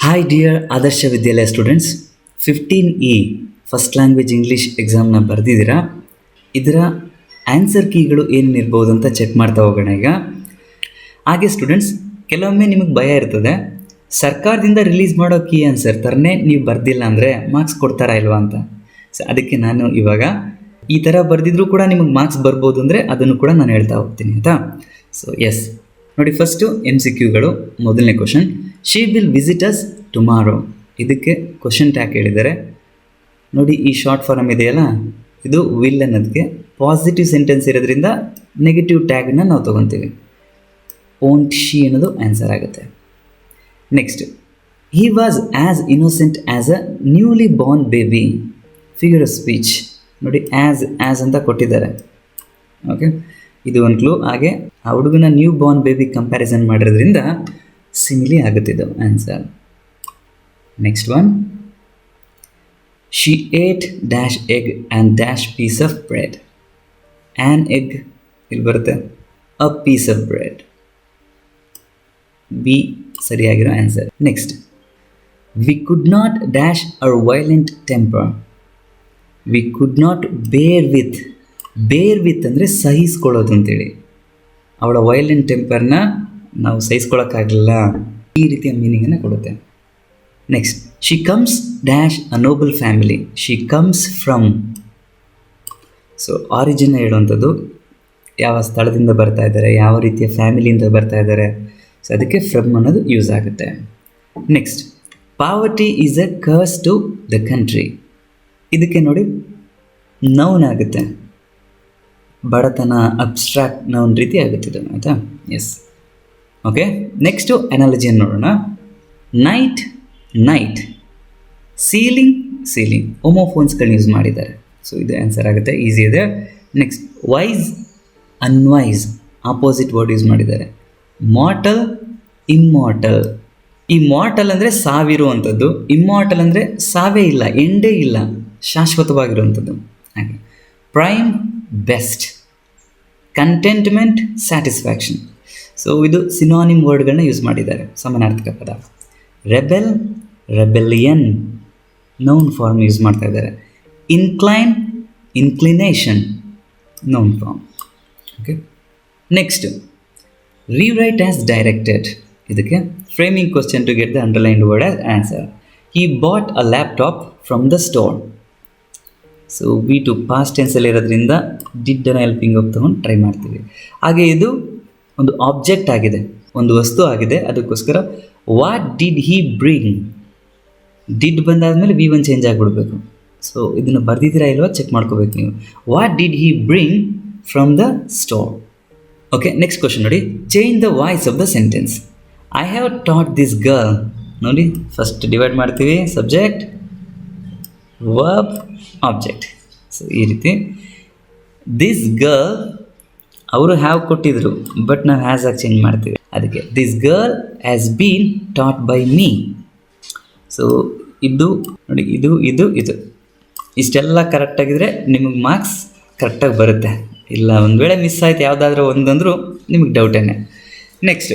Hi dear Adarsha Vidyalaya students, 15E first language English ಎಕ್ಸಾಮ್ನ ಬರೆದಿದ್ದೀರಾ. ಇದರ ಆನ್ಸರ್ ಕೀಗಳು ಏನಿರ್ಬೋದು ಅಂತ ಚೆಕ್ ಮಾಡ್ತಾ ಹೋಗೋಣ ಈಗ. ಹಾಗೆ ಸ್ಟೂಡೆಂಟ್ಸ್, ಕೆಲವೊಮ್ಮೆ ನಿಮಗೆ ಭಯ ಇರ್ತದೆ, ಸರ್ಕಾರದಿಂದ ರಿಲೀಸ್ ಮಾಡೋ ಕೀ ಆನ್ಸರ್ ಥರನೇ ನೀವು ಬರೆದಿಲ್ಲ ಅಂದರೆ ಮಾರ್ಕ್ಸ್ ಕೊಡ್ತಾರಾ ಇಲ್ವಾ ಅಂತ. ಸೊ ಅದಕ್ಕೆ ನಾನು ಇವಾಗ ಈ ಥರ ಬರೆದಿದ್ರೂ ಕೂಡ ನಿಮಗೆ ಮಾರ್ಕ್ಸ್ ಬರ್ಬೋದು ಅಂದರೆ ಅದನ್ನು ಕೂಡ ನಾನು ಹೇಳ್ತಾ ಹೋಗ್ತೀನಿ ಆಯಿತಾ. ಸೊ ಎಸ್ ನೋಡಿ, ಫಸ್ಟು MCQಗಳು. ಮೊದಲನೇ question, she will visit us tomorrow. ಇದಕ್ಕೆ ಕ್ವಶನ್ ಟ್ಯಾಗ್ ಹೇಳಿದ್ದಾರೆ ನೋಡಿ. ಈ ಶಾರ್ಟ್ ಫಾರ್ಮ್ ಇದೆಯಲ್ಲ, ಇದು ವಿಲ್ ಅನ್ನೋದಕ್ಕೆ ಪಾಸಿಟಿವ್ ಸೆಂಟೆನ್ಸ್ ಇರೋದ್ರಿಂದ ನೆಗೆಟಿವ್ ಟ್ಯಾಗನ್ನು ನಾವು ತೊಗೊತೀವಿ. ಓಂಟ್ ಶಿ ಅನ್ನೋದು ಆನ್ಸರ್ ಆಗುತ್ತೆ. Next, he was as innocent as a newly Born baby. Figure of speech ನೋಡಿ, ಆ್ಯಸ್ ಅಂತ ಕೊಟ್ಟಿದ್ದಾರೆ. ಓಕೆ, ಇದು ಒಂದು ಕ್ಲೂ. ಹಾಗೆ ಆ ಹುಡುಗನ ನ್ಯೂ ಬಾರ್ನ್ ಬೇಬಿ ಕಂಪ್ಯಾರಿಸನ್ ಮಾಡಿರೋದ್ರಿಂದ ಸಿಮಿಲಿ ಆಗುತ್ತೆ ಇದು answer. Next one, she ate dash egg and dash piece of bread. An egg ಇಲ್ಲಿ ಬರುತ್ತೆ, a piece of bread. B ಸರಿಯಾಗಿರೋ answer. Next, we could not dash our violent temper. We could not bear with ಅಂದರೆ ಸಹಿಸ್ಕೊಳ್ಳೋದು ಅಂತೇಳಿ. ಅವಳ violent ಟೆಂಪರ್ನ ನಾವು ಸಹಿಸ್ಕೊಳ್ಳೋಕ್ಕಾಗಲಿಲ್ಲ, ಈ ರೀತಿಯ ಮೀನಿಂಗನ್ನು ಕೊಡುತ್ತೆ. Next, she comes dash a noble family. She comes from. So origin ಹೇಳುವಂಥದ್ದು, ಯಾವ ಸ್ಥಳದಿಂದ ಬರ್ತಾ ಇದ್ದಾರೆ, ಯಾವ ರೀತಿಯ ಫ್ಯಾಮಿಲಿಯಿಂದ ಬರ್ತಾ ಇದ್ದಾರೆ. ಸೊ ಅದಕ್ಕೆ ಫ್ರಮ್ ಅನ್ನೋದು ಯೂಸ್ ಆಗುತ್ತೆ. Next, poverty is a curse to the country. ಇದಕ್ಕೆ ನೋಡಿ ನೌನ್ ಆಗುತ್ತೆ, ಬಡತನ ಅಬ್ಸ್ಟ್ರಾಕ್ಟ್ ನೌನ್ ರೀತಿ ಆಗುತ್ತೆ ಇದು ಆಯಿತಾ. Yes okay. ನೆಕ್ಸ್ಟು ಅನಾಲಜಿಯನ್ನು ನೋಡೋಣ. ನೈಟ್, ಸೀಲಿಂಗ್ ಹೋಮೋಫೋನ್ಸ್ಗಳನ್ನ ಯೂಸ್ ಮಾಡಿದ್ದಾರೆ. ಸೊ ಇದು ಆನ್ಸರ್ ಆಗುತ್ತೆ, ಈಸಿ ಇದೆ. Next, wise, unwise opposite word use ಮಾಡಿದ್ದಾರೆ. Mortal, immortal. ಈ ಮಾರ್ಟಲ್ ಅಂದರೆ ಸಾವಿರುವಂಥದ್ದು, ಇಮ್ಮಾರ್ಟಲ್ ಅಂದರೆ ಸಾವೇ ಇಲ್ಲ, ಎಂಡೇ ಇಲ್ಲ, ಶಾಶ್ವತವಾಗಿರುವಂಥದ್ದು. ಹಾಗೆ prime, best. Contentment, satisfaction. So ಇದು ಸಿನಾನಿಮ್ ವರ್ಡ್ಗಳನ್ನ ಯೂಸ್ ಮಾಡಿದ್ದಾರೆ, ಸಮಾನಾರ್ಥಕ ಪದ. Rebel, rebellion noun form use ಮಾಡ್ತಾ ಇದ್ದಾರೆ. Incline, inclination noun form. Okay. Next, rewrite as directed. ಇದಕ್ಕೆ framing question to get the underlined word as answer. He bought a laptop from the store. So V2 past ಟೆನ್ಸಲ್ಲಿ ಇರೋದ್ರಿಂದ ಡಿಡ್ಡನ್ನು helping of ತೊಗೊಂಡು try ಮಾಡ್ತೀವಿ. ಹಾಗೆ ಇದು ಒಂದು object ಆಗಿದೆ, ಒಂದು ವಸ್ತು ಆಗಿದೆ, ಅದಕ್ಕೋಸ್ಕರ what did he bring. Did ಬಂದಾದಮೇಲೆ V1 ಚೇಂಜ್ ಆಗಿಬಿಡ್ಬೇಕು. ಸೊ ಇದನ್ನು ಬರ್ದಿದ್ದೀರಾ ಇಲ್ವಾ ಚೆಕ್ ಮಾಡ್ಕೋಬೇಕು ನೀವು. What did he bring from the store. Okay. Next question ನೋಡಿ, change the voice of the sentence. I have taught this girl. ನೋಡಿ, ಫಸ್ಟ್ ಡಿವೈಡ್ ಮಾಡ್ತೀವಿ, ಸಬ್ಜೆಕ್ಟ್, ವರ್ಬ್, ಆಬ್ಜೆಕ್ಟ್. ಸೊ ಈ ರೀತಿ ದಿಸ್ ಗರ್ಲ್ ಅವರು ಹ್ಯಾವ್ ಕೊಟ್ಟಿದ್ರು, but ನಾವು has ಆಗಿ change ಮಾಡ್ತೀವಿ. ಅದಕ್ಕೆ this girl has been taught by me. So ಇದು ನೋಡಿ, ಇದು ಇಷ್ಟೆಲ್ಲ ಕರೆಕ್ಟಾಗಿದ್ದರೆ ನಿಮಗೆ ಮಾರ್ಕ್ಸ್ ಕರೆಕ್ಟಾಗಿ ಬರುತ್ತೆ. ಇಲ್ಲ ಒಂದು ವೇಳೆ ಮಿಸ್ ಆಯ್ತು ಯಾವುದಾದ್ರೂ ಒಂದಂದರೂ ನಿಮಗೆ ಡೌಟೇನೆ. Next,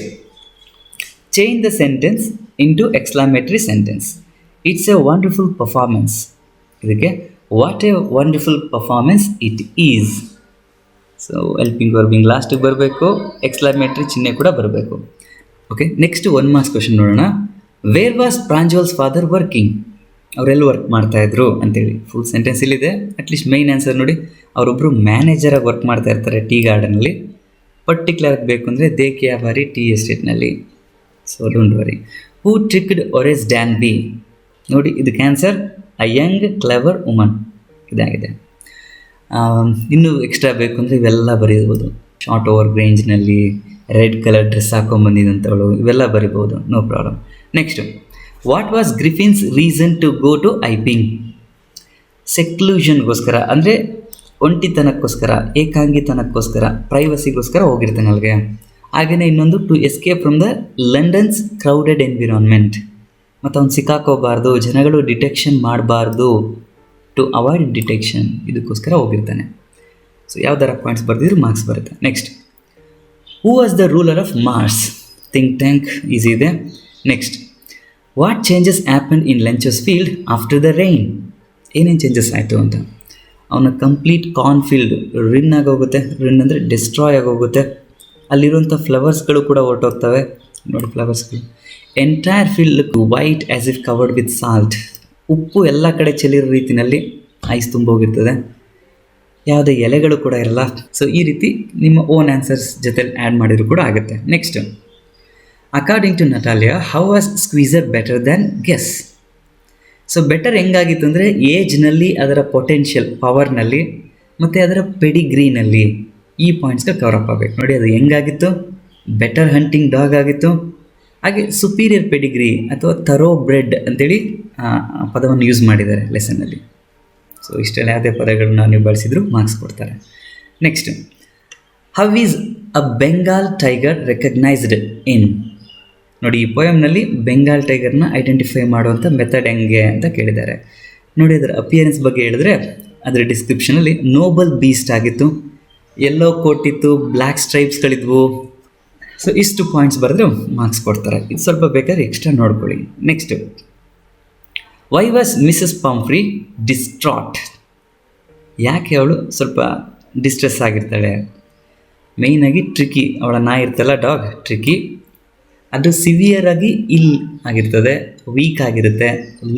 change the sentence into exclamatory sentence. It's a wonderful performance. ಇದಕ್ಕೆ what a wonderful performance it is. So helping verbing ಲಾಸ್ಟಿಗೆ ಬರಬೇಕು, ಎಕ್ಸ್ಕ್ಲಾಮೇಟರಿ ಚಿಹ್ನೆ ಕೂಡ ಬರಬೇಕು. ಓಕೆ. ನೆಕ್ಸ್ಟ್ 1 ಮಾರ್ಕ್ಸ್ ಕ್ವಶನ್ ನೋಡೋಣ. Where was Pranjal's father working. ಅವರೆಲ್ಲ ವರ್ಕ್ ಮಾಡ್ತಾಯಿದ್ರು ಅಂತೇಳಿ ಫುಲ್ ಸೆಂಟೆನ್ಸ್ ಇಲ್ಲಿದೆ. ಅಟ್ಲೀಸ್ಟ್ ಮೈನ್ ಆನ್ಸರ್ ನೋಡಿ, ಅವರೊಬ್ಬರು ಮ್ಯಾನೇಜರಾಗಿ ವರ್ಕ್ ಮಾಡ್ತಾ ಇರ್ತಾರೆ ಟೀ ಗಾರ್ಡನಲ್ಲಿ. ಪರ್ಟಿಕ್ಯುಲರ್ ಬೇಕು ಅಂದರೆ ದೇಕಿಯಾಬಾರಿ ಟೀ ಎಸ್ಟೇಟ್ನಲ್ಲಿ. So don't worry. Who tricked Horace Danby. ನೋಡಿ, ಇದಕ್ಕೆ answer a young clever woman ಇದಾಗಿದೆ. ಇನ್ನೂ ಎಕ್ಸ್ಟ್ರಾ ಬೇಕು ಅಂದರೆ ಇವೆಲ್ಲ ಬರೀಬೋದು. ಶಾರ್ಟ್ ಓವರ್ ರೇಂಜ್ನಲ್ಲಿ ರೆಡ್ ಕಲರ್ ಡ್ರೆಸ್ ಹಾಕೊಂಡ್ಬಂದಿದ್ದಂಥವಳು, ಇವೆಲ್ಲ ಬರಿಬೋದು, no problem. Next, what was Griffin's reason to go to Iping. ಸೆಕ್ಲೂಷನ್ಗೋಸ್ಕರ ಅಂದರೆ ಒಂಟಿತನಕ್ಕೋಸ್ಕರ, ಏಕಾಂಗಿತನಕ್ಕೋಸ್ಕರ, ಪ್ರೈವಸಿಗೋಸ್ಕರ ಹೋಗಿರ್ತಾನೆ ಅಲ್ಲಿಗೆ. ಹಾಗೆಯೇ ಇನ್ನೊಂದು, to escape from the London's crowded environment. ಮತ್ತು ಅವ್ನು ಸಿಕ್ಕಾಕೋಬಾರ್ದು, ಜನಗಳು ಡಿಟೆಕ್ಷನ್ ಮಾಡಬಾರ್ದು, ಟು ಅವಾಯ್ಡ್ ಡಿಟೆಕ್ಷನ್, ಇದಕ್ಕೋಸ್ಕರ ಹೋಗಿರ್ತಾನೆ. ಸೊ ಯಾವ್ದಾರ ಪಾಯಿಂಟ್ಸ್ ಬರ್ದಿದ್ರು ಮಾರ್ಕ್ಸ್ ಬರುತ್ತೆ. Next, who was the ruler of Mars. Think tank easy ಇದೆ. Next, what changes happen in Lencho's field after the rain? ಏನೇನು ಚೇಂಜಸ್ ಆಯಿತು ಅಂತ. ಅವನ ಕಂಪ್ಲೀಟ್ ಕಾರ್ನ್ ಫೀಲ್ಡ್ ರಿನ್ ಆಗೋಗುತ್ತೆ. ರಿನ್ ಅಂದರೆ ಡಿಸ್ಟ್ರಾಯ್ ಆಗೋಗುತ್ತೆ. ಅಲ್ಲಿರುವಂಥ ಫ್ಲವರ್ಸ್ಗಳು ಕೂಡ ಹೊರಟೋಗ್ತವೆ. ನೋಡಿ ಫ್ಲವರ್ಸ್ಗಳು. Entire field look white as if covered with salt. ಉಪ್ಪು ಎಲ್ಲ ಕಡೆ ಚೆಲ್ಲಿರೋ ರೀತಿಯಲ್ಲಿ ಐಸ್ ತುಂಬೋಗಿರ್ತದೆ. ಯಾವುದೇ ಎಲೆಗಳು ಕೂಡ ಇರಲ್ಲ. ಸೊ ಈ ರೀತಿ ನಿಮ್ಮ ಓನ್ ಆನ್ಸರ್ಸ್ ಜೊತೆ ಆ್ಯಡ್ ಮಾಡಿದ್ರು ಕೂಡ ಆಗುತ್ತೆ. Next, according to Natalia, how was Squeezer better than guess? So better ಹೆಂಗಾಗಿತ್ತು ಅಂದರೆ ಏಜ್ನಲ್ಲಿ, ಅದರ ಪೊಟೆನ್ಷಿಯಲ್ ಪವರ್ನಲ್ಲಿ ಮತ್ತು ಅದರ ಪೆಡಿಗ್ರೀನಲ್ಲಿ ಈ ಪಾಯಿಂಟ್ಸ್ಗೆ ಕವರ್ ಅಪ್ ಆಗಬೇಕು. ನೋಡಿ ಅದು ಹೆಂಗಾಗಿತ್ತು? ಬೆಟರ್ ಹಂಟಿಂಗ್ ಡಾಗ್ ಆಗಿತ್ತು. ಹಾಗೆ ಸುಪೀರಿಯರ್ ಪೆಡಿಗ್ರಿ ಅಥವಾ ಥರೋ ಬ್ರೆಡ್ ಅಂತೇಳಿ ಪದವನ್ನು ಯೂಸ್ ಮಾಡಿದ್ದಾರೆ ಲೆಸನ್ನಲ್ಲಿ. ಸೊ ಇಷ್ಟೆಲ್ಲ ಯಾವುದೇ ಪದಗಳನ್ನ ನೀವು ಬಳಸಿದ್ರು ಮಾರ್ಕ್ಸ್ ಕೊಡ್ತಾರೆ. Next, how is a Bengal tiger recognised ಇನ್? ನೋಡಿ ಈ ಪೋಯಮ್ನಲ್ಲಿ ಬೆಂಗಾಲ್ ಟೈಗರ್ನ ಐಡೆಂಟಿಫೈ ಮಾಡುವಂಥ ಮೆಥಡ್ ಹೆಂಗೆ ಅಂತ ಕೇಳಿದ್ದಾರೆ. ನೋಡಿ ಅದರ ಅಪಿಯರೆನ್ಸ್ ಬಗ್ಗೆ ಹೇಳಿದ್ರೆ ಅದರ ಡಿಸ್ಕ್ರಿಪ್ಷನಲ್ಲಿ ನೋಬಲ್ ಬೀಸ್ಟ್ ಆಗಿತ್ತು, ಯೆಲ್ಲೋ ಕೋಟ್ ಇತ್ತು, ಬ್ಲ್ಯಾಕ್ ಸ್ಟ್ರೈಪ್ಸ್ಗಳಿದ್ವು. ಸೊ ಇಷ್ಟು ಪಾಯಿಂಟ್ಸ್ ಬರೆದ್ರೆ ಮಾರ್ಕ್ಸ್ ಕೊಡ್ತಾರೆ. ಇದು ಸ್ವಲ್ಪ ಬೇಕಾದ್ರೆ ಎಕ್ಸ್ಟ್ರಾ ನೋಡ್ಕೊಳ್ಳಿ. Next, why was Mrs Pomfrey distraught? ಯಾಕೆ ಅವಳು ಸ್ವಲ್ಪ ಡಿಸ್ಟ್ರೆಸ್ ಆಗಿರ್ತಾಳೆ? ಮೇಯ್ನಾಗಿ ಟ್ರಿಕಿ, ಅವಳ ನಾಯಿ ಇರ್ತಲ್ಲ ಡಾಗ್, ಟ್ರಿಕಿ, ಅದು ಸಿವಿಯರಾಗಿ ಇಲ್ ಆಗಿರ್ತದೆ, ವೀಕ್ ಆಗಿರುತ್ತೆ,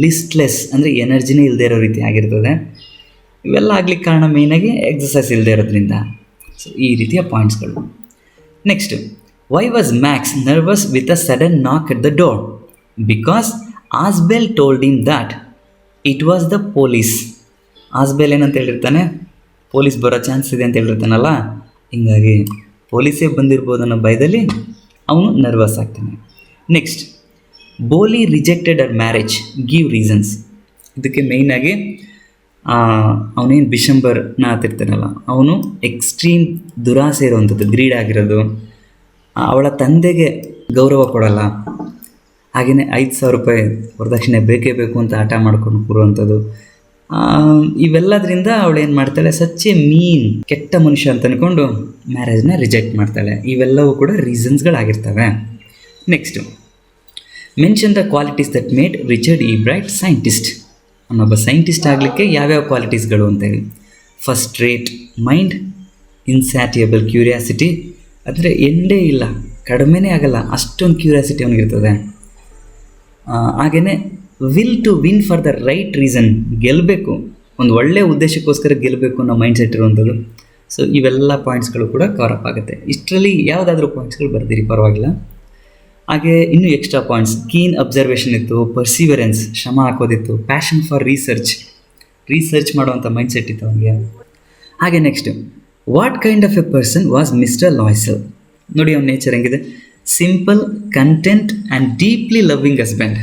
ಲಿಸ್ಟ್ಲೆಸ್ ಅಂದರೆ ಎನರ್ಜಿನೇ ಇಲ್ಲದೆ ಇರೋ ರೀತಿ ಆಗಿರ್ತದೆ. ಇವೆಲ್ಲ ಆಗ್ಲಿಕ್ಕೆ ಕಾರಣ ಮೇಯ್ನಾಗಿ ಎಕ್ಸಸೈಸ್ ಇಲ್ಲದೆ ಇರೋದ್ರಿಂದ. ಸೊ ಈ ರೀತಿಯ ಪಾಯಿಂಟ್ಸ್ಗಳು. Next, why was Max nervous with a sudden knock at the door? Because Ausable told him that it was the police. Ausable ಏನಂತ ಹೇಳಿರ್ತಾನೆ? ಪೊಲೀಸ್ ಬರೋ ಚಾನ್ಸ್ ಇದೆ ಅಂತ ಹೇಳಿರ್ತಾನಲ್ಲ, ಹಿಂಗಾಗಿ ಪೊಲೀಸೇ ಬಂದಿರ್ಬೋದು ಅನ್ನೋ ಭಯದಲ್ಲಿ ಅವನು ನರ್ವಸ್ ಆಗ್ತಾನೆ. ನೆಕ್ಸ್ಟ್, ಬೋಲಿ ರಿಜೆಕ್ಟೆಡ್ ಅರ್ ಮ್ಯಾರೇಜ್, ಗಿವ್ ರೀಸನ್ಸ್. ಇದಕ್ಕೆ ಮೇಯ್ನಾಗಿ ಅವನೇನು ಬಿಶಂಬರ್ನ ಆತಿರ್ತಾನಲ್ಲ, ಅವನು ಎಕ್ಸ್ಟ್ರೀಮ್ ದುರಾಸೆ ಇರುವಂಥದ್ದು, ಗ್ರೀಡ್ ಆಗಿರೋದು, ಅವಳ ತಂದೆಗೆ ಗೌರವ ಕೊಡಲ್ಲ, ಹಾಗೆಯೇ 5,000 ರೂಪಾಯಿ ವರದಕ್ಷಿಣೆ ಬೇಕೇ ಬೇಕು ಅಂತ ಆಟ ಮಾಡ್ಕೊಂಡು ಕೂರುವಂಥದ್ದು. ಇವೆಲ್ಲದರಿಂದ ಅವಳು ಏನು ಮಾಡ್ತಾಳೆ? ಸಚ್ಚೆ ಮೀನ್, ಕೆಟ್ಟ ಮನುಷ್ಯ ಅಂತ ಅಂದ್ಕೊಂಡು ಮ್ಯಾರೇಜ್ನ ರಿಜೆಕ್ಟ್ ಮಾಡ್ತಾಳೆ. ಇವೆಲ್ಲವೂ ಕೂಡ ರೀಸನ್ಸ್ಗಳಾಗಿರ್ತವೆ. Next, mention the qualities that made Richard a bright scientist. ಅವನೊಬ್ಬ ಸೈಂಟಿಸ್ಟ್ ಆಗಲಿಕ್ಕೆ ಯಾವ್ಯಾವ ಕ್ವಾಲಿಟೀಸ್ಗಳು ಅಂತೇಳಿ. First rate mind, insatiable curiosity, ಅಂದರೆ ಎಂಡೇ ಇಲ್ಲ, ಕಡಿಮೆನೇ ಆಗಲ್ಲ ಅಷ್ಟೊಂದು ಕ್ಯೂರಿಯಾಸಿಟಿ ಅವನಿಗಿರ್ತದೆ. ಹಾಗೆಯೇ will to win for the right reason, ಗೆಲ್ಲಬೇಕು, ಒಂದು ಒಳ್ಳೆಯ ಉದ್ದೇಶಕ್ಕೋಸ್ಕರ ಗೆಲ್ಲಬೇಕು ಅನ್ನೋ ಮೈಂಡ್ ಸೆಟ್ ಇರುವಂಥದ್ದು. ಸೊ ಇವೆಲ್ಲ ಪಾಯಿಂಟ್ಸ್ಗಳು ಕೂಡ ಕವರ್ ಅಪ್ ಆಗುತ್ತೆ. ಇಷ್ಟರಲ್ಲಿ ಯಾವುದಾದ್ರೂ ಪಾಯಿಂಟ್ಸ್ಗಳು ಬರ್ದಿರಿ ಪರವಾಗಿಲ್ಲ. ಹಾಗೆ ಇನ್ನೂ ಎಕ್ಸ್ಟ್ರಾ ಪಾಯಿಂಟ್ಸ್, ಕೀನ್ ಅಬ್ಸರ್ವೇಷನ್ ಇತ್ತು, ಪರ್ಸಿವರೆನ್ಸ್, ಶ್ರಮ ಹಾಕೋದಿತ್ತು, ಪ್ಯಾಷನ್ ಫಾರ್ ರಿಸರ್ಚ್ ಮಾಡುವಂಥ ಮೈಂಡ್ ಸೆಟ್ ಇತ್ತು ಅವನಿಗೆ. ಹಾಗೆ next, what kind of a person was Mr Loisel? ನೋಡಿ ಅವನ ನೇಚರ್ ಹೆಂಗಿದೆ? Simple, content and deeply loving husband.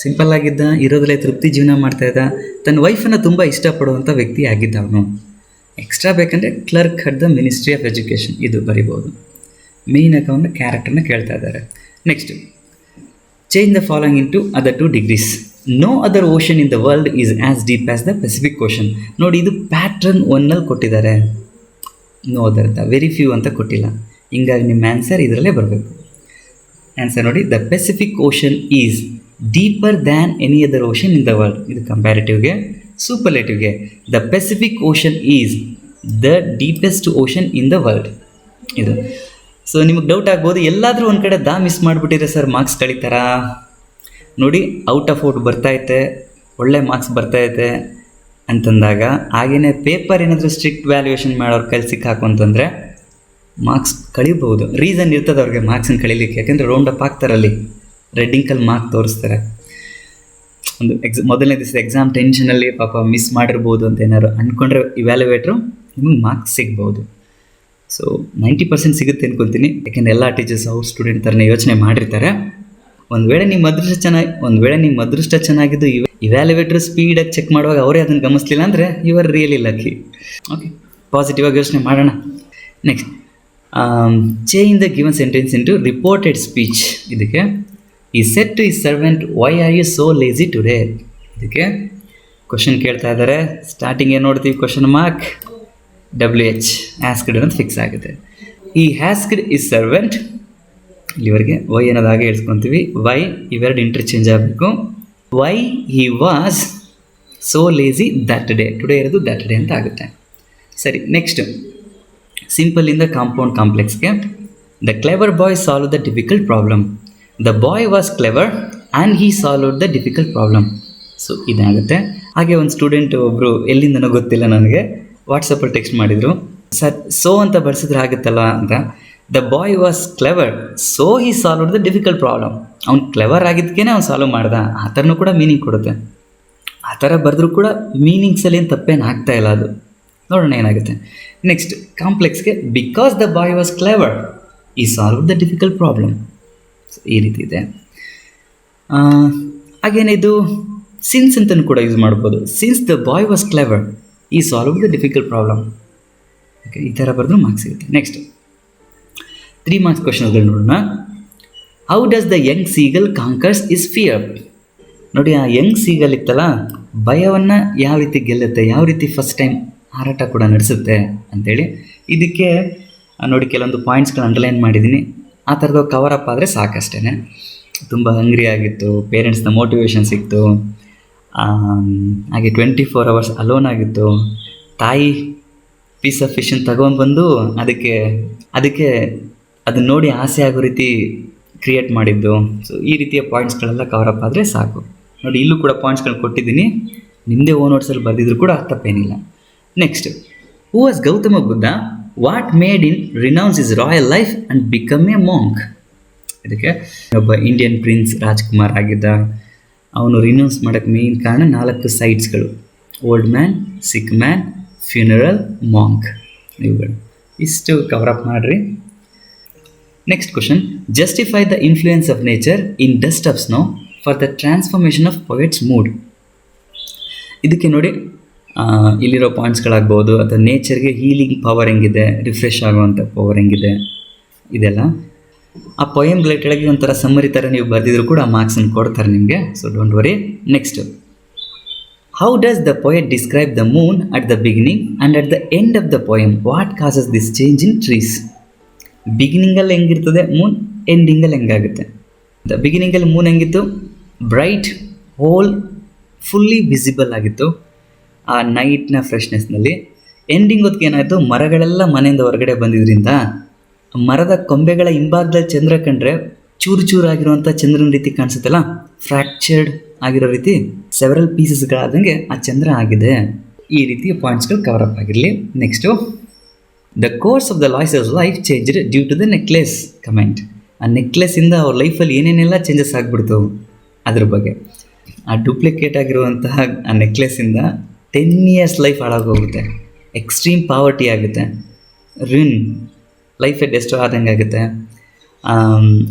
Simple ಆಗಿದ್ದ, ಇರೋದಲ್ಲೇ ತೃಪ್ತಿ ಜೀವನ ಮಾಡ್ತಾಯಿದ್ದ, ತನ್ನ ವೈಫನ್ನು ತುಂಬ ಇಷ್ಟಪಡುವಂಥ ವ್ಯಕ್ತಿ ಆಗಿದ್ದ ಅವನು. ಎಕ್ಸ್ಟ್ರಾ ಬೇಕಂದರೆ clerk at the ministry of education, ಇದು ಬರಿಬೋದು. ಮೇಯ್ನಾಗಿ ಅವನ ಕ್ಯಾರೆಕ್ಟರ್ನ ಕೇಳ್ತಾ ಇದ್ದಾರೆ. Next, change the following into other 2 degrees. No other ocean in the world is as deep as the Pacific ocean. ನೋಡಿ ಇದು ಪ್ಯಾಟ್ರನ್ 1ನಲ್ಲಿ ಕೊಟ್ಟಿದ್ದಾರೆ, ನೋ ಅದರ್ ಅಂತ, ವೆರಿ ಫ್ಯೂ ಅಂತ ಕೊಟ್ಟಿಲ್ಲ. ಹಿಂಗಾಗಿ ನಿಮ್ಮ ಆನ್ಸರ್ ಇದರಲ್ಲೇ ಬರಬೇಕು. ಆನ್ಸರ್ ನೋಡಿ, the Pacific ocean is deeper than any other ocean in the world. ಇದು ಕಂಪ್ಯಾರಿಟಿವ್ಗೆ. ಸೂಪರ್ಲೇಟಿವ್ಗೆ, the Pacific ocean is the deepest ocean in the world. ಇದು ಸೊ ನಿಮಗೆ ಡೌಟ್ ಆಗ್ಬೋದು, ಎಲ್ಲಾದರೂ ಒಂದು ಕಡೆ ಮಿಸ್ ಮಾಡಿಬಿಟ್ಟಿದ್ರೆ ಸರ್ ಮಾರ್ಕ್ಸ್ ಕಳೀತಾರಾ? ನೋಡಿ, ಔಟ್ ಆಫ್ ಔಟ್ ಬರ್ತೈತೆ, ಒಳ್ಳೆ ಮಾರ್ಕ್ಸ್ ಬರ್ತೈತೆ ಅಂತಂದಾಗ, ಹಾಗೆಯೇ ಪೇಪರ್ ಏನಾದರೂ ಸ್ಟ್ರಿಕ್ಟ್ ವ್ಯಾಲ್ಯೂಯೇಷನ್ ಮಾಡೋರು ಕೈಲಿ ಸಿಕ್ಕಾಕು ಅಂತಂದರೆ ಮಾರ್ಕ್ಸ್ ಕಳಿಬೋದು. ರೀಸನ್ ಇರ್ತದೆ ಅವ್ರಿಗೆ ಮಾರ್ಕ್ಸನ್ನು ಕಳೀಲಿಕ್ಕೆ, ಯಾಕೆಂದರೆ ರೌಂಡ್ ಅಪ್ ಆಗ್ತಾರಲ್ಲಿ, ರೆಡ್ ಇಂಕಲ್ಲಿ ಮಾರ್ಕ್ ತೋರಿಸ್ತಾರೆ. ಒಂದು ಮೊದಲನೇ ದಿವಸ ಎಕ್ಸಾಮ್ ಟೆನ್ಷನಲ್ಲಿ ಪಾಪ ಮಿಸ್ ಮಾಡಿರ್ಬೋದು ಅಂತ ಏನಾದ್ರು ಅಂದ್ಕೊಂಡ್ರೆ ಇವ್ಯಾಲ್ಯುವೇಟ್ರು ನಿಮಗೆ ಮಾರ್ಕ್ಸ್ ಸಿಗ್ಬೋದು. ಸೊ 90% ಸಿಗುತ್ತೆ ಅಂದ್ಕೊಳ್ತೀನಿ, ಯಾಕೆಂದರೆ ಎಲ್ಲ ಟೀಚರ್ಸ್ ಅವ್ರ ಸ್ಟೂಡೆಂಟ್ ಥರನೇ ಯೋಚನೆ ಮಾಡಿರ್ತಾರೆ. ಒಂದು ವೇಳೆ ನಿಮ್ಮ ಅದೃಷ್ಟ ಚೆನ್ನಾಗಿದ್ದು ಇವ್ಯಾಲ್ಯುವೇಟ್ರ್ ಸ್ಪೀಡಾಗಿ ಚೆಕ್ ಮಾಡುವಾಗ ಅವರೇ ಅದನ್ನು ಗಮನಿಸಲಿಲ್ಲ ಅಂದರೆ you are really lucky. Okay, positive ಆಗಿ ಯೋಚನೆ ಮಾಡೋಣ. Next, change the given sentence into reported speech. ಇದಕ್ಕೆ ಈ ಸೆಟ್ ಟು ಈ servant, why are you so lazy today? ಇದಕ್ಕೆ ಕ್ವಶನ್ ಕೇಳ್ತಾ ಇದ್ದಾರೆ. ಸ್ಟಾರ್ಟಿಂಗ್ ಏನು ನೋಡ್ತೀವಿ? ಕ್ವಶನ್ ಮಾರ್ಕ್ WH ಆಸ್ಕ್ಡ್ ಅಂತ ಫಿಕ್ಸ್ ಆಗುತ್ತೆ. ಈ ಆಸ್ಕ್ಡ್ ಇಸ್ ಸರ್ವೆಂಟ್ ಇಲ್ಲಿವರೆಗೆ ವೈ ಅನ್ನೋದು ಹಾಗೆ ಹೇಳ್ಸ್ಕೊತೀವಿ. ವೈ ಇವೆರಡು ಇಂಟರ್ಚೇಂಜ್ ಆಗಬೇಕು. Why he was so lazy that day. Today ಇರೋದು ದಟ್ ಡೇ ಅಂತ ಆಗುತ್ತೆ. ಸರಿ, ನೆಕ್ಸ್ಟ್ ಸಿಂಪಲಿಂದ ಕಾಂಪೌಂಡ್ ಕಾಂಪ್ಲೆಕ್ಸ್ಗೆ. The clever boy solve the difficult problem. The boy was clever and he solve the difficult problem. So ಇದಾಗುತ್ತೆ. ಹಾಗೆ ಒಂದು ಸ್ಟೂಡೆಂಟ್ ಒಬ್ಬರು ಎಲ್ಲಿಂದನೋ ಗೊತ್ತಿಲ್ಲ ನನಗೆ ವಾಟ್ಸಪ್ಪಲ್ಲಿ ಟೆಕ್ಸ್ಟ್ ಮಾಡಿದರು, ಸರ್ ಸೋ ಅಂತ ಬಳಸಿದ್ರೆ ಆಗುತ್ತಲ್ಲ ಅಂತ. The boy was clever so he solve the difficult problem. ಅವ್ನು ಕ್ಲೆವರ್ ಆಗಿದ್ದಕ್ಕೇ ಅವ್ನು ಸಾಲ್ವ್ ಮಾಡ್ದ. ಆ ಥರನೂ ಕೂಡ ಮೀನಿಂಗ್ ಕೊಡುತ್ತೆ. ಆ ಥರ ಬರೆದ್ರೂ ಕೂಡ ಮೀನಿಂಗ್ಸಲ್ಲಿ ಏನು ತಪ್ಪೇನು ಆಗ್ತಾ ಇಲ್ಲ. ಅದು ನೋಡೋಣ ಏನಾಗುತ್ತೆ. ನೆಕ್ಸ್ಟ್ ಕಾಂಪ್ಲೆಕ್ಸ್ಗೆ, because the boy was clever he solve the difficult problem. ಈ ರೀತಿ ಇದೆ. ಹಾಗೇನೆ ಇದು ಸಿನ್ಸ್ ಅಂತಲೂ ಕೂಡ ಯೂಸ್ ಮಾಡ್ಬೋದು. Since the boy was clever he solve the difficult problem. Okay, ಈ ಥರ ಬರೆದ್ರೂ ಮಾರ್ಕ್ಸ್ ಸಿಗುತ್ತೆ. ನೆಕ್ಸ್ಟ್ 3 ಮಾರ್ಕ್ಸ್ ಕ್ವಶನ್ಸ್ಗಳು ನೋಡೋಣ. How does the young seagull conquers his fear. ನೋಡಿ, ಆ ಯಂಗ್ ಸೀಗಲ್ ಇತ್ತಲ್ಲ, ಭಯವನ್ನು ಯಾವ ರೀತಿ ಗೆಲ್ಲುತ್ತೆ, ಯಾವ ರೀತಿ ಫಸ್ಟ್ ಟೈಮ್ ಹಾರಾಟ ಕೂಡ ನಡೆಸುತ್ತೆ ಅಂಥೇಳಿ. ಇದಕ್ಕೆ ನೋಡಿ ಕೆಲವೊಂದು ಪಾಯಿಂಟ್ಸ್ಗಳು ಅಂಡರ್ಲೈನ್ ಮಾಡಿದ್ದೀನಿ. ಆ ಥರದ್ದು ಕವರ್ ಅಪ್ ಆದರೆ ಸಾಕಷ್ಟೇ. ತುಂಬ ಹಂಗ್ರಿ ಆಗಿತ್ತು, ಪೇರೆಂಟ್ಸ್ನ ಮೋಟಿವೇಶನ್ ಸಿಕ್ತು, ಹಾಗೆ 24 hours ಅಲೋನ್ ಆಗಿತ್ತು. ತಾಯಿ ಪೀಸ್ ಆಫ್ ಫಿಶನ್ನು ತಗೊಂಡ್ಬಂದು ಅದಕ್ಕೆ ಅದನ್ನು ನೋಡಿ ಆಸೆ ಆಗೋ ರೀತಿ ಕ್ರಿಯೇಟ್ ಮಾಡಿದ್ದು. ಸೊ ಈ ರೀತಿಯ ಪಾಯಿಂಟ್ಸ್ಗಳೆಲ್ಲ ಕವರ್ ಅಪ್ ಆದರೆ ಸಾಕು. ನೋಡಿ, ಇಲ್ಲೂ ಕೂಡ ಪಾಯಿಂಟ್ಸ್ಗಳು ಕೊಟ್ಟಿದ್ದೀನಿ. ನಿಮ್ಮದೇ ಓನ್ ನೋಟ್ಸಲ್ಲಿ ಬರೆದಿದ್ರು ಕೂಡ ತಪ್ಪೇನಿಲ್ಲ. Next, who was Gautama Buddha, what made in renounce is royal life and become A monk. ಇದಕ್ಕೆ ಒಬ್ಬ ಇಂಡಿಯನ್ ಪ್ರಿನ್ಸ್ ರಾಜ್ಕುಮಾರ್ ಆಗಿದ್ದ. ಅವನು ರಿನೌನ್ಸ್ ಮಾಡೋಕ್ಕೆ ಮೇನ್ ಕಾರಣ 4 ಸೈಟ್ಸ್ಗಳು: ಓಲ್ಡ್ ಮ್ಯಾನ್, ಸಿಕ್ ಮ್ಯಾನ್, ಫ್ಯೂನರಲ್, ಮಾಂಕ್. ಇವುಗಳು ಇಷ್ಟು ಕವರ್ ಅಪ್ ಮಾಡಿರಿ. Next question, justify the influence of nature in dust of snow for the transformation of poets mood. ಇದಕ್ಕೆ ನೋಡಿ, ಇಲ್ಲಿರೋ ಪಾಯಿಂಟ್ಸ್ಗಳಾಗ್ಬೋದು, ಅಥವಾ ನೇಚರ್ಗೆ ಹೀಲಿಂಗ್ ಪವರ್ ಹೆಂಗಿದೆ, ರಿಫ್ರೆಶ್ ಆಗುವಂಥ ಪವರ್ ಹೆಂಗಿದೆ, ಇದೆಲ್ಲ ಆ ಪೊಯಮ್ ರಿಲೇಟೆಡಾಗಿ ಒಂಥರ ಸಮ್ಮರಿ ಥರ ನೀವು ಬರೆದಿದ್ರು ಕೂಡ ಮಾರ್ಕ್ಸನ್ನು ಕೊಡ್ತಾರೆ ನಿಮಗೆ. So don't worry. Next, how does the poet describe the moon at the beginning and at the end of the poem. What causes this change in trees. ಬಿಗಿನಿಂಗಲ್ಲಿ ಹೆಂಗಿರ್ತದೆ ಮೂನ್, ಎಂಡಿಂಗಲ್ಲಿ ಹೆಂಗಾಗುತ್ತೆ. ದ ಬಿಗಿನಿಂಗಲ್ಲಿ ಮೂನ್ ಹೆಂಗಿತ್ತು, ಬ್ರೈಟ್, ಹೋಲ್, ಫುಲ್ಲಿ ವಿಸಿಬಲ್ ಆಗಿತ್ತು ಆ ನೈಟ್ನ ಫ್ರೆಶ್ನೆಸ್ನಲ್ಲಿ. Ending ಹೊತ್ತಿಗೆ ಏನಾಯಿತು, ಮರಗಳೆಲ್ಲ ಮನೆಯಿಂದ ಹೊರಗಡೆ ಬಂದಿದ್ದರಿಂದ ಮರದ ಕೊಂಬೆಗಳ ಹಿಂಭಾಗದಲ್ಲಿ ಚಂದ್ರ ಕಂಡ್ರೆ ಚೂರು ಚೂರಾಗಿರುವಂಥ ಚಂದ್ರನ ರೀತಿ ಕಾಣಿಸುತ್ತಲ್ಲ, ಫ್ರ್ಯಾಕ್ಚರ್ಡ್ ಆಗಿರೋ ರೀತಿ ಸೆವೆರಲ್ ಪೀಸಸ್ಗಳಾದಂಗೆ ಆ ಚಂದ್ರ ಆಗಿದೆ. ಈ ರೀತಿಯ ಪಾಯಿಂಟ್ಸ್ಗಳು ಕವರ್ ಅಪ್ ಆಗಿರಲಿ. Next, the course of the Loisels' life changed due to the necklace comment. ಆ ನೆಕ್ಲೆಸ್ಸಿಂದ ಅವ್ರ ಲೈಫಲ್ಲಿ ಏನೇನೆಲ್ಲ ಚೇಂಜಸ್ ಆಗಿಬಿಡ್ತು ಅದ್ರ ಬಗ್ಗೆ. ಆ ಡೂಪ್ಲಿಕೇಟ್ ಆಗಿರುವಂತಹ ಆ ನೆಕ್ಲೆಸ್ಸಿಂದ 10 years ಲೈಫ್ ಹಾಳಾಗೋಗುತ್ತೆ, ಎಕ್ಸ್ಟ್ರೀಮ್ ಪಾವರ್ಟಿ ಆಗುತ್ತೆ, ರಿನ್ ಲೈಫೇ ಡೆಸ್ಟ್ರಾಯ್ ಆದಂಗೆ ಆಗುತ್ತೆ.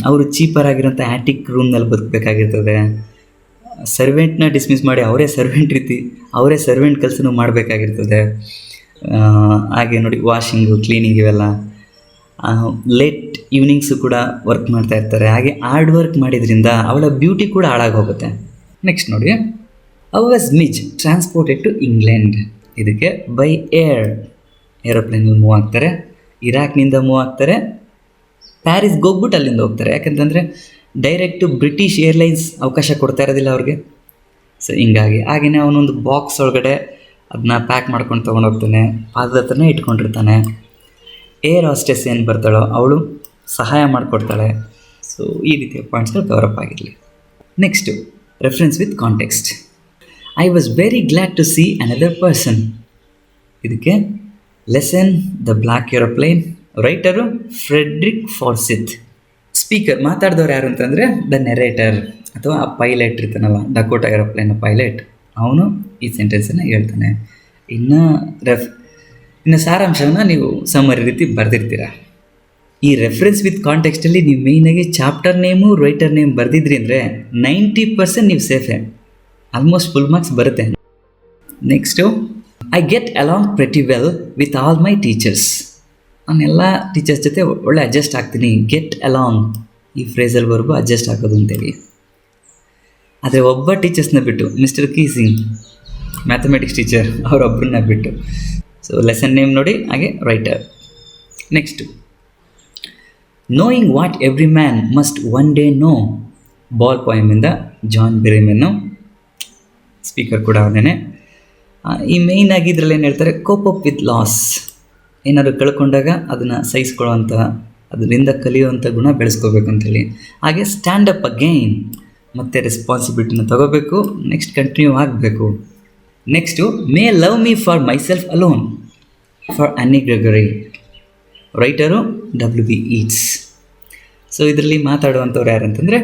ಅವರು ಚೀಪರ್ ಆಗಿರೋಂಥ ಆ್ಯಟಿಕ್ ರೂಮ್ನಲ್ಲಿ ಬದುಕಬೇಕಾಗಿರ್ತದೆ. ಸರ್ವೆಂಟ್ನ ಡಿಸ್ಮಿಸ್ ಮಾಡಿ ಅವರೇ ಸರ್ವೆಂಟ್ ಕೆಲಸನೂ ಮಾಡಬೇಕಾಗಿರ್ತದೆ. ಹಾಗೆ ನೋಡಿ, ವಾಷಿಂಗು, ಕ್ಲೀನಿಂಗ್ ಇವೆಲ್ಲ ಲೇಟ್ ಈವ್ನಿಂಗ್ಸು ಕೂಡ ವರ್ಕ್ ಮಾಡ್ತಾ ಇರ್ತಾರೆ. ಹಾಗೆ ಹಾರ್ಡ್ ವರ್ಕ್ ಮಾಡಿದ್ರಿಂದ ಅವಳ ಬ್ಯೂಟಿ ಕೂಡ ಹಾಳಾಗೋಗುತ್ತೆ. ನೆಕ್ಸ್ಟ್ ನೋಡಿ, how was Mitch transported to England. ಇದಕ್ಕೆ ಬೈ ಏರೋಪ್ಲೇನಲ್ಲಿ ಮೂವ್ ಆಗ್ತಾರೆ, ಇರಾಕ್ನಿಂದ ಮೂವ್ ಆಗ್ತಾರೆ, ಪ್ಯಾರಿಸ್ಗೆ ಹೋಗ್ಬಿಟ್ಟು ಅಲ್ಲಿಂದ ಹೋಗ್ತಾರೆ. ಯಾಕಂತಂದರೆ ಡೈರೆಕ್ಟು ಬ್ರಿಟಿಷ್ ಏರ್ಲೈನ್ಸ್ ಅವಕಾಶ ಕೊಡ್ತಾ ಇರೋದಿಲ್ಲ ಅವ್ರಿಗೆ. ಸೊ ಹಿಂಗಾಗಿ ಹಾಗೆಯೇ ಅವನೊಂದು ಬಾಕ್ಸ್ ಒಳಗಡೆ ಅದನ್ನ ಪ್ಯಾಕ್ ಮಾಡ್ಕೊಂಡು ತೊಗೊಂಡೋಗ್ತಾನೆ, ಪಾದದ ಹತ್ರನೇ ಇಟ್ಕೊಂಡಿರ್ತಾನೆ. ಏರ್ ಹಾಸ್ಟೆಸ್ ಏನು ಬರ್ತಾಳೋ ಅವಳು ಸಹಾಯ ಮಾಡಿಕೊಡ್ತಾಳೆ. ಸೊ ಈ ರೀತಿಯ ಪಾಯಿಂಟ್ಸ್ಗಳು ಕವರ್ ಅಪ್ ಆಗಿರಲಿ. Next, reference with context. I was very glad to see another person. ಇದಕ್ಕೆ lesson the black aeroplane. Writer Frederick Forsyth. Speaker ಮಾತಾಡಿದವ್ರು ಯಾರು ಅಂತಂದರೆ ದ ನೆರೇಟರ್ ಅಥವಾ ಆ ಪೈಲಟ್ ಇರ್ತಾನಲ್ಲ, ಡಕೋಟಾ ಏರೋಪ್ಲೇನ್ ಪೈಲಟ್, ಅವನು ಈ ಸೆಂಟೆನ್ಸನ್ನು ಹೇಳ್ತಾನೆ. ಇನ್ನು ಸಾರಾಂಶವನ್ನು ನೀವು ಸಮ್ಮರಿ ರೀತಿ ಬರೆದಿರ್ತೀರ. ಈ ರೆಫರೆನ್ಸ್ ವಿತ್ ಕಾಂಟೆಕ್ಸ್ಟಲ್ಲಿ ನೀವು ಮೇಯ್ನಾಗಿ ಚಾಪ್ಟರ್ ನೇಮು, ರೈಟರ್ ನೇಮ್ ಬರೆದಿದ್ರಿ ಅಂದರೆ 90% ನೀವು ಸೇಫೆ, ಆಲ್ಮೋಸ್ಟ್ ಫುಲ್ ಮಾರ್ಕ್ಸ್ ಬರುತ್ತೆ. Next, I get along pretty well with all my teachers. ನಾನೆಲ್ಲ ಟೀಚರ್ಸ್ ಜೊತೆ ಒಳ್ಳೆ ಅಡ್ಜಸ್ಟ್ ಆಗ್ತೀನಿ. ಗೆಟ್ ಅಲಾಂಗ್ ಈ ಫ್ರೇಸಲ್ಲಿ ವರ್ಬು ಅಡ್ಜಸ್ಟ್ ಆಗೋದು ಅಂತೇಳಿ. ಆದರೆ ಒಬ್ಬ ಟೀಚರ್ಸ್ನ ಬಿಟ್ಟು, ಮಿಸ್ಟರ್ ಕೀಸಿಂಗ್ ಮ್ಯಾಥಮೆಟಿಕ್ಸ್ ಟೀಚರ್, ಅವರೊಬ್ಬರನ್ನ ಬಿಟ್ಟು. ಸೊ ಲೆಸನ್ ನೇಮ್ ನೋಡಿ, ಹಾಗೆ writer. Next, knowing what every man must one day know, ball ಪೋಯಮಿಂದ ಜಾನ್ ಬೆರಿಮೆನ್ನು, ಸ್ಪೀಕರ್ ಕೂಡ ಅವನೇ. ಈ ಮೇಯ್ನ್ ಆಗಿ ಇದರಲ್ಲಿ ಏನು ಹೇಳ್ತಾರೆ, ಕೋಪ್ ಅಪ್ ವಿತ್ ಲಾಸ್, ಏನಾದ್ರು ಕಳ್ಕೊಂಡಾಗ ಅದನ್ನು ಸಹಿಸ್ಕೊಳ್ಳೋವಂಥ, ಅದರಿಂದ ಕಲಿಯುವಂಥ ಗುಣ ಬೆಳೆಸ್ಕೋಬೇಕು ಅಂತೇಳಿ. ಹಾಗೆ ಸ್ಟ್ಯಾಂಡ್ ಅಪ್ ಅಗೈನ್, ಮತ್ತು ರೆಸ್ಪಾನ್ಸಿಬಿಲಿಟಿನ ತಗೋಬೇಕು, ನೆಕ್ಸ್ಟ್ ಕಂಟಿನ್ಯೂ ಆಗಬೇಕು. Next May love me for myself alone, for ಅನ್ನಿ Gregory, writer W.B. Yeats. So ಇದರಲ್ಲಿ ಮಾತಾಡುವಂಥವ್ರು ಯಾರಂತಂದರೆ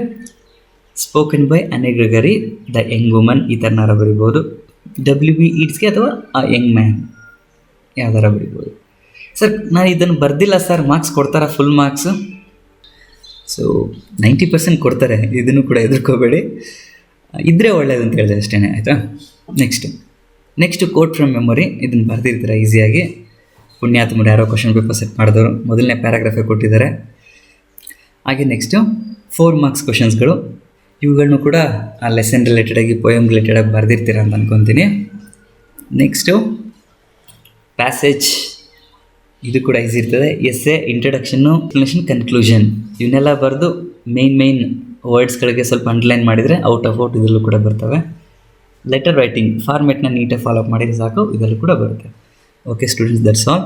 ಸ್ಪೋಕನ್ ಬೈ ಅನ್ನಿ ಗ್ರೆಗರಿ, ದ ಯಂಗ್ ವುಮನ್, ಈ ಥರನಾರ ಬರಿಬೋದು. W.B. Yeatsಗೆ ಅಥವಾ ಆ ಯಂಗ್ ಮ್ಯಾನ್ ಯಾವ್ದಾರ ಬರಿಬೋದು. ಸರ್ ನಾನು ಇದನ್ನು ಬರ್ದಿಲ್ಲ ಸರ್, ಮಾರ್ಕ್ಸ್ ಕೊಡ್ತಾರಾ ಫುಲ್ ಮಾರ್ಕ್ಸು? ಸೊ 90% ಕೊಡ್ತಾರೆ, ಇದನ್ನು ಕೂಡ ಹೆದರ್ಕೋಬೇಡಿ, ಇದ್ದರೆ ಒಳ್ಳೇದಂತ ಹೇಳಿದೆ ಅಷ್ಟೇ, ಆಯಿತಾ. ನೆಕ್ಸ್ಟು ಕೋಟ್ ಫ್ರಮ್ ಮೆಮೊರಿ, ಇದನ್ನು ಬರೆದಿರ್ತೀರ ಈಸಿಯಾಗಿ. ಪುಣ್ಯಾತ್ಮರು ಯಾರೋ ಕ್ವಶನ್ ಪೇಪರ್ ಸೆಟ್ ಮಾಡಿದವರು ಮೊದಲನೇ ಪ್ಯಾರಾಗ್ರಾಫೇ ಕೊಟ್ಟಿದ್ದಾರೆ. ಹಾಗೆ ನೆಕ್ಸ್ಟು 4 ಮಾರ್ಕ್ಸ್ ಕ್ವಶನ್ಸ್ಗಳು, ಇವುಗಳನ್ನು ಕೂಡ ಆ ಲೆಸನ್ ರಿಲೇಟೆಡಾಗಿ, ಪೋಯಮ್ ರಿಲೇಟೆಡಾಗಿ ಬರೆದಿರ್ತೀರ ಅಂತ ಅಂದ್ಕೊತೀನಿ. ನೆಕ್ಸ್ಟು ಪ್ಯಾಸೇಜ್, ಇದು ಕೂಡ ಈಸಿ ಇರ್ತದೆ. ಎಸ್ಸೆ, ಇಂಟ್ರಡಕ್ಷನ್ನು, ಎಕ್ಸ್ಪ್ಲನೇಷನ್, ಕನ್ಕ್ಲೂಷನ್, ಇವನ್ನೆಲ್ಲ ಬರೆದು ಮೇನ್ ವರ್ಡ್ಸ್ಗಳಿಗೆ ಸ್ವಲ್ಪ ಅಂಡರ್ಲೈನ್ ಮಾಡಿದರೆ ಔಟ್ ಆಫ್ ಔಟ್ ಇದರಲ್ಲೂ ಕೂಡ ಬರ್ತವೆ. ಲೆಟರ್ ರೈಟಿಂಗ್ ಫಾರ್ಮೆಟ್ನ ನೀಟಾಗಿ ಫಾಲೋ ಅಪ್ ಮಾಡಿದರೆ ಸಾಕು, ಇದರಲ್ಲೂ ಕೂಡ ಬರುತ್ತೆ. Okay students, that's all.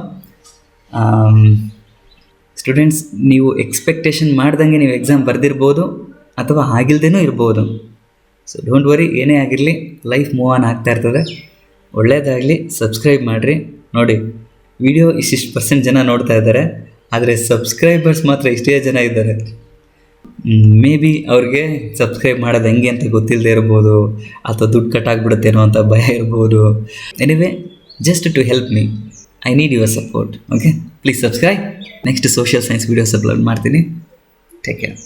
Students, ನೀವು ಎಕ್ಸ್ಪೆಕ್ಟೇಷನ್ ಮಾಡ್ದಂಗೆ ನೀವು ಎಕ್ಸಾಮ್ ಬರೆದಿರ್ಬೋದು ಅಥವಾ ಆಗಿಲ್ದೇನೂ ಇರ್ಬೋದು. ಸೊ ಡೋಂಟ್ ವರಿ, ಏನೇ ಆಗಿರಲಿ ಲೈಫ್ ಮೂವ್ ಆನ್ ಆಗ್ತಾ ಇರ್ತದೆ. ಒಳ್ಳೆಯದಾಗಲಿ. ಸಬ್ಸ್ಕ್ರೈಬ್ ಮಾಡಿರಿ. ನೋಡಿ, ವಿಡಿಯೋ ಇಷ್ಟಿಷ್ಟು % ಜನ ನೋಡ್ತಾ ಇದ್ದಾರೆ, ಆದರೆ ಸಬ್ಸ್ಕ್ರೈಬರ್ಸ್ ಮಾತ್ರ ಇಷ್ಟೇ ಜನ ಇದ್ದಾರೆ. ಮೇ ಬಿ ಅವ್ರಿಗೆ ಸಬ್ಸ್ಕ್ರೈಬ್ ಮಾಡೋದು ಹೆಂಗೆ ಅಂತ ಗೊತ್ತಿಲ್ಲದೆ ಇರ್ಬೋದು, ಅಥವಾ ದುಡ್ಡು ಕಟ್ಟಾಗ್ಬಿಡುತ್ತೇನೋ ಅಂತ ಭಯ ಇರ್ಬೋದು. Anyway, just to help me, I need your support. Okay, please subscribe. Next social science videos upload ಮಾಡ್ತೀನಿ. Take care.